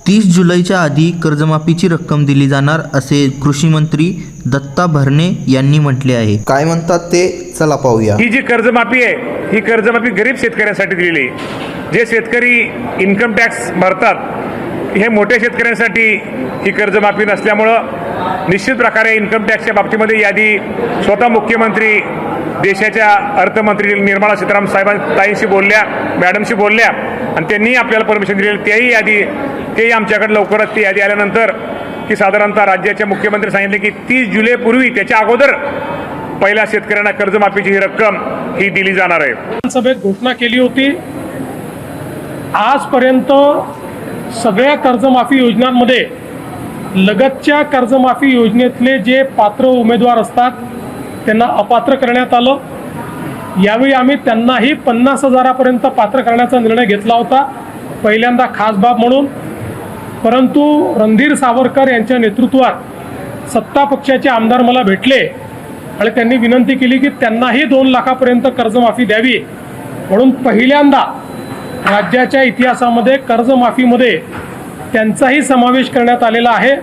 30 जुलैच्या आधी कर्जमाफीची रक्कम दिली जाणार असे कृषी मंत्री दत्ता भरणे यांनी म्हटले आहे। काय म्हणतात ते चला पाहूया। ही जी कर्जमाफी आहे ही कर्जमाफी गरीब शेतकऱ्यांसाठी दिलेली आहे। जे शेतकरी इन्कम टॅक्स भरतात हे मोठ्या शेतकऱ्यांसाठी ही कर्जमाफी नसल्यामुळं निश्चित प्रकारे इन्कम टॅक्सच्या बाबतीमध्ये यादी स्वतः मुख्यमंत्री देशाच्या अर्थमंत्री निर्मला सीतारामन साहेबांशी बोलल्या, मॅडमशी बोलल्या आणि त्यांनी आपल्याला परमिशन दिलेली तेही आमच्याकडे लवकरच ती यादी आल्यानंतर की साधारणतः राज्याचे मुख्यमंत्री सांगितले की 30 जुलैपूर्वी त्याच्या अगोदर पहिल्या शेतकऱ्यांना कर्जमाफीची ही रक्कम ही दिली जाणार आहे। विधानसभेत घोषणा केली होती। आजपर्यंत सगळ्या कर्जमाफी योजनांमध्ये लगतच्या कर्जमाफी योजनेतले जे पात्र उमेदवार असतात त्यांना अपात्र करण्यात आलं। यावेळी आम्ही त्यांनाही 50,000पर्यंत पात्र करण्याचा निर्णय घेतला होता, पहिल्यांदा खास बाब म्हणून। परंतु रणधीर सावरकर यांच्या नेतृत्वात सत्ता पक्षाचे आमदार मला भेटले आणि त्यांनी विनंती केली की त्यांनाही 2 लाखापर्यंत कर्जमाफी द्यावी, म्हणून पहिल्यांदा राज्याच्या इतिहासामध्ये कर्जमाफीमध्ये त्यांचाही समावेश करण्यात आलेला आहे।